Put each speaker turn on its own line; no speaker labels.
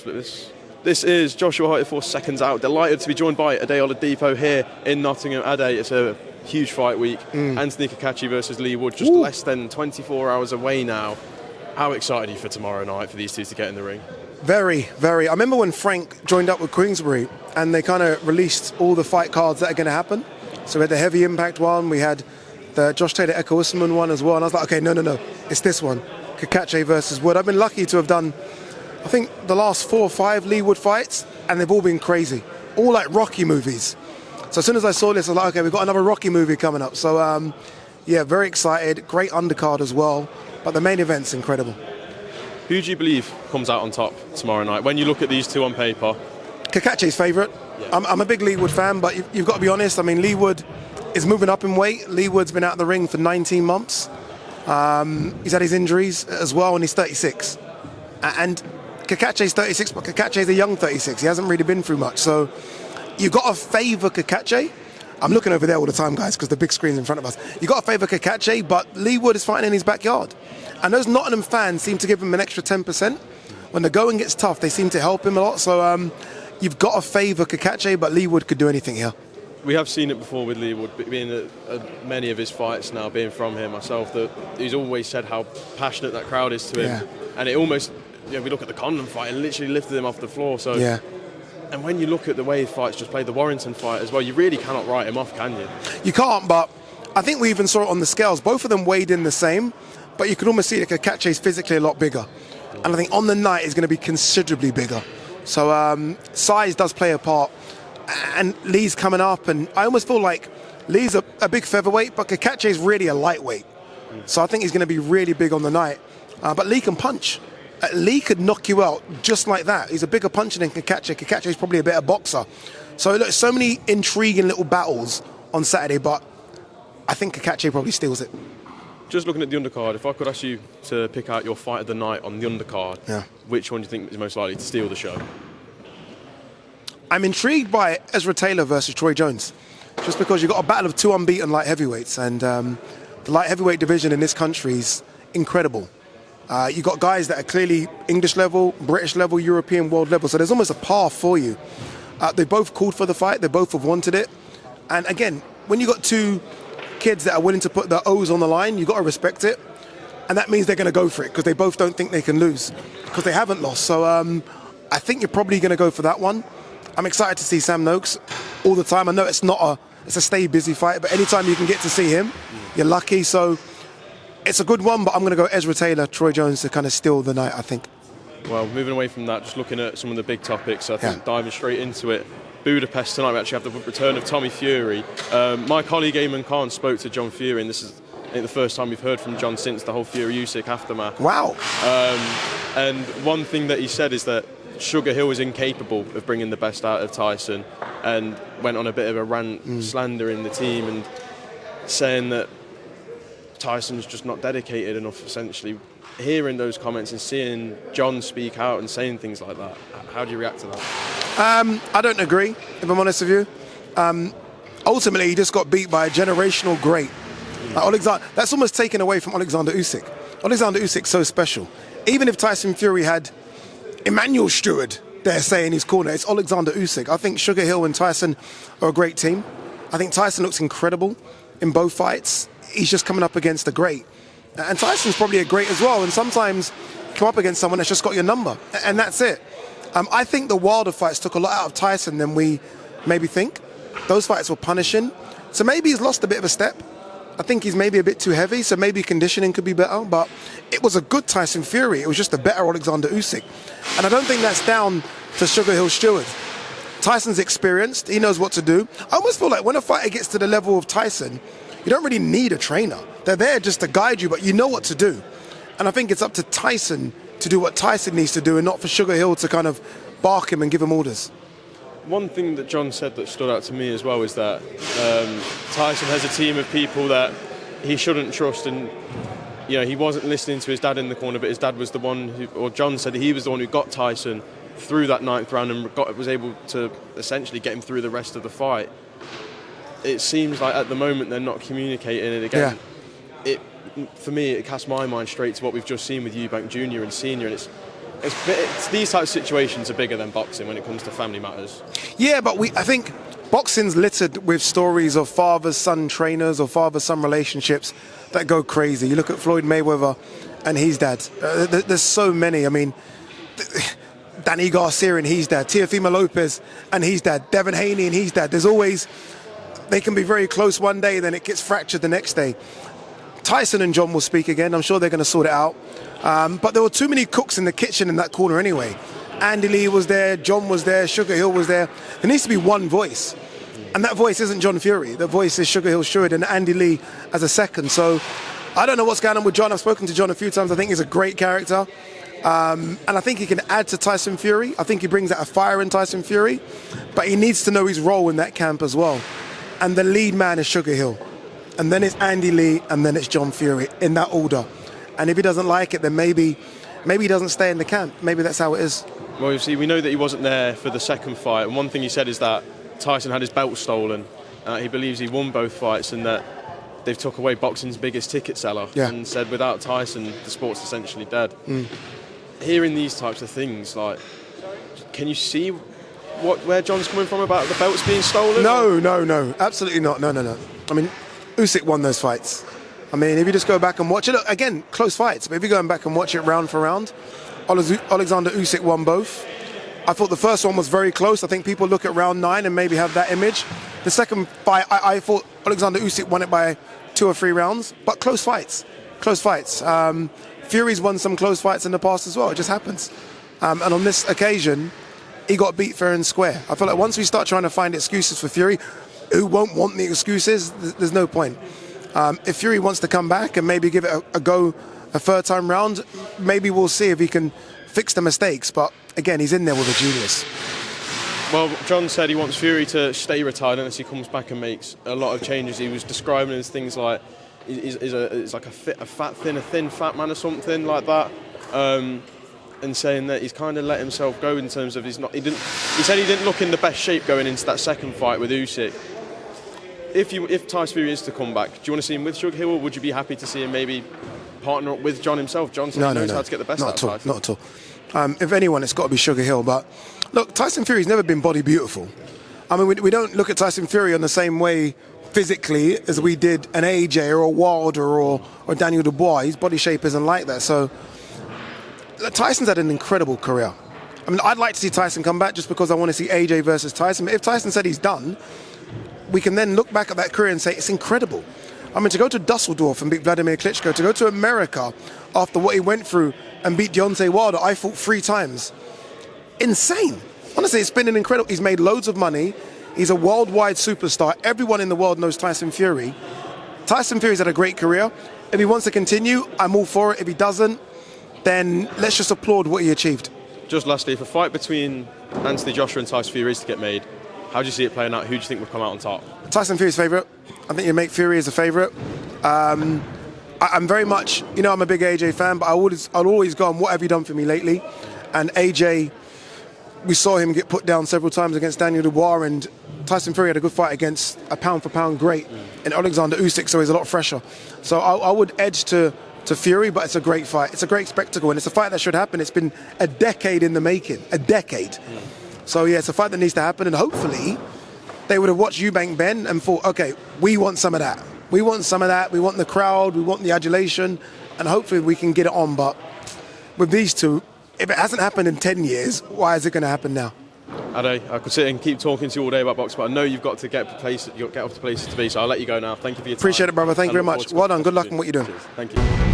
flip this. This is Joshua Hart 4 seconds out. Delighted to be joined by Ade Oladipo here in Nottingham. Ade, it's a huge fight week. Anthony Cacace versus Leigh Wood, just less than 24 hours away now. How excited are you for tomorrow night for these two to get in the ring?
Very, very. I remember when Frank joined up with Queensbury and they kind of released all the fight cards that are going to happen. So we had the heavy impact one, we had the Josh Taylor Echo Usman one as well, and I was like, okay, no, it's this one, Kacache versus Wood. I've been lucky to have done, I think, the last 4 or 5 Leigh Wood fights, and they've all been crazy, all like Rocky movies. So as soon as I saw this, I was like, okay, we've got another Rocky movie coming up. So yeah, very excited, great undercard as well, but the main event's incredible.
Who do you believe comes out on top tomorrow night when you look at these two on paper?
Kacache's favourite. Yeah. I'm a big Leigh Wood fan, but you've got to be honest. I mean, Leigh Wood is moving up in weight. Leigh Wood's been out of the ring for 19 months. He's had his injuries as well, and he's 36. And Kacache's 36, but Kacache's a young 36. He hasn't really been through much. So you've got to favour Kacache. I'm looking over there all the time, guys, because the big screen's in front of us. You've got to favour Kacache, but Leigh Wood is fighting in his backyard. And those Nottingham fans seem to give him an extra 10%. When the going gets tough, they seem to help him a lot. So you've got to favour Kacache, but Leigh Wood could do anything here.
We have seen it before with Leigh Wood, being many of his fights now, being from here myself, that he's always said how passionate that crowd is to him. Yeah. And it almost, we look at the Condon fight, and literally lifted him off the floor. So,
yeah.
And when you look at the way he fights, just played the Warrington fight as well, you really cannot write him off, can you?
You can't, but I think we even saw it on the scales. Both of them weighed in the same, but you could almost see that Kacache is physically a lot bigger. And I think on the night is going to be considerably bigger. So size does play a part. And Leigh's coming up, and I almost feel like Leigh's a big featherweight, but Kacache is really a lightweight. So I think he's going to be really big on the night. But Leigh can punch. Leigh could knock you out just like that. He's a bigger puncher than Kacache. Kacache is probably a better boxer. So look, so many intriguing little battles on Saturday, but I think Kacache probably steals it.
Just looking at the undercard, if I could ask you to pick out your fight of the night on the undercard, which one do you think is most likely to steal the show? I'm
intrigued by Ezra Taylor versus Troy Jones, just because you've got a battle of 2 unbeaten light heavyweights, and the light heavyweight division in this country is incredible. You've got guys that are clearly English level, British level, European, world level, so there's almost a path for you. They both called for the fight, they both have wanted it, and again, when you've got 2 kids that are willing to put their O's on the line, you've got to respect it, and that means they're going to go for it, because they both don't think they can lose, because they haven't lost. So I think you're probably going to go for that one. I'm excited to see Sam Noakes all the time. I know it's a stay busy fight, but anytime you can get to see him, you're lucky. So it's a good one, but I'm going to go Ezra Taylor, Troy Jones to kind of steal the night, I think.
Well, moving away from that, just looking at some of the big topics, I think diving straight into it. Budapest tonight, we actually have the return of Tommy Fury. My colleague Eamon Khan spoke to John Fury, and this is I think the first time we've heard from John since the whole Fury Usyk aftermath.
Wow.
And one thing that he said is that SugarHill was incapable of bringing the best out of Tyson, and went on a bit of a rant slandering the team and saying that Tyson's just not dedicated enough, essentially. Hearing those comments and seeing John speak out and saying things like that, how do you react to that?
I don't agree, if I'm honest with you. Ultimately, he just got beat by a generational great. That's almost taken away from Alexander Usyk. Alexander Usyk's so special. Even if Tyson Fury had Emmanuel Steward there saying his corner, it's Alexander Usyk. I think SugarHill and Tyson are a great team. I think Tyson looks incredible in both fights. He's just coming up against a great. And Tyson's probably a great as well. And sometimes you come up against someone that's just got your number. And that's it. I think the Wilder fights took a lot out of Tyson than we maybe think. Those fights were punishing. So maybe he's lost a bit of a step. I think he's maybe a bit too heavy, so maybe conditioning could be better. But it was a good Tyson Fury. It was just a better Alexander Usyk. And I don't think that's down to SugarHill Steward. Tyson's experienced. He knows what to do. I almost feel like when a fighter gets to the level of Tyson, you don't really need a trainer. They're there just to guide you, but you know what to do. And I think it's up to Tyson to do what Tyson needs to do, and not for SugarHill to kind of bark him and give him orders.
One thing that John said that stood out to me as well is that Tyson has a team of people that he shouldn't trust, and he wasn't listening to his dad in the corner, but his dad was the one who, or John said he was the one who got Tyson through that 9th round and was able to essentially get him through the rest of the fight. It seems like at the moment they're not communicating it again. For me, it casts my mind straight to what we've just seen with Eubank Jr. and Senior, and these types of situations are bigger than boxing when it comes to family matters.
Yeah, but I think boxing's littered with stories of father-son trainers or father-son relationships that go crazy. You look at Floyd Mayweather and his dad. There's so many. I mean, Danny Garcia and his dad, Teofimo Lopez and his dad, Devin Haney and his dad. There's always, they can be very close one day, then it gets fractured the next day. Tyson and John will speak again. I'm sure they're going to sort it out. But there were too many cooks in the kitchen in that corner anyway. Andy Lee was there, John was there, SugarHill was there. There needs to be one voice. And that voice isn't John Fury. The voice is SugarHill Steward and Andy Lee as a second. So I don't know what's going on with John. I've spoken to John a few times. I think he's a great character. And I think he can add to Tyson Fury. I think he brings out a fire in Tyson Fury. But he needs to know his role in that camp as well. And the lead man is SugarHill. And then it's Andy Lee, and then it's John Fury, in that order. And if he doesn't like it, then maybe he doesn't stay in the camp. Maybe that's how it is.
Well, you see, we know that he wasn't there for the second fight. And one thing he said is that Tyson had his belt stolen. He believes he won both fights and that they've took away boxing's biggest ticket seller.
Yeah.
And said without Tyson, the sport's essentially dead. Hearing these types of things, like, can you see where John's coming from about the belts being stolen?
No. Absolutely not. No. I mean, Usyk won those fights. I mean, if you just go back and watch it, look, again, close fights, but if you go back and watch it round for round, Alexander Usyk won both. I thought the first one was very close. I think people look at round 9 and maybe have that image. The second fight, I thought Alexander Usyk won it by 2 or 3 rounds, but close fights. Fury's won some close fights in the past as well. It just happens. And on this occasion, he got beat fair and square. I feel like once we start trying to find excuses for Fury, who won't want the excuses, there's no point. If Fury wants to come back and maybe give it a go a third time round, maybe we'll see if he can fix the mistakes. But again, he's in there with a genius.
Well, John said he wants Fury to stay retired unless he comes back and makes a lot of changes. He was describing it as things like he's like a thin fat man or something like that. And saying that he's kind of let himself go in terms of he said he didn't look in the best shape going into that second fight with Usyk. If Tyson Fury is to come back, do you want to see him with SugarHill, or would you be happy to see him maybe partner up with John himself? John knows how to get the best out of Tyson.
Not at all. If anyone, it's got to be SugarHill. But look, Tyson Fury's never been body beautiful. I mean, we don't look at Tyson Fury on the same way physically as we did an AJ or a Wilder or Daniel Dubois. His body shape isn't like that. So Tyson's had an incredible career. I mean, I'd like to see Tyson come back just because I want to see AJ versus Tyson. But if Tyson said he's done, we can then look back at that career and say it's incredible. I mean, to go to Dusseldorf and beat Vladimir Klitschko, to go to America after what he went through and beat Deontay Wilder, I fought 3 times. Insane. Honestly, it's been an incredible... He's made loads of money. He's a worldwide superstar. Everyone in the world knows Tyson Fury. Tyson Fury's had a great career. If he wants to continue, I'm all for it. If he doesn't, then let's just applaud what he achieved.
Just lastly, if a fight between Anthony Joshua and Tyson Fury is to get made, how do you see it playing out? Who do you think would come out on top?
Tyson Fury's favourite. I think you make Fury as a favourite. I'm very much, I'm a big AJ fan, but I'll always go on what have you done for me lately. And AJ, we saw him get put down several times against Daniel Dubois, and Tyson Fury had a good fight against a pound-for-pound great in Alexander Usyk, so he's a lot fresher. So I would edge to Fury, but it's a great fight. It's a great spectacle, and it's a fight that should happen. It's been a decade in the making. A decade. So, yeah, it's a fight that needs to happen, and hopefully they would have watched Eubank Ben and thought, okay, we want some of that. We want some of that. We want the crowd. We want the adulation, and hopefully we can get it on. But with these two, if it hasn't happened in 10 years, why is it going to happen now?
Ade, I could sit and keep talking to you all day about boxing, but I know you've got to get off the places to be, so I'll let you go now. Thank you for your time.
Appreciate it, brother. Thank you very much. Well done. Good luck in what you're doing.
Cheers. Thank you.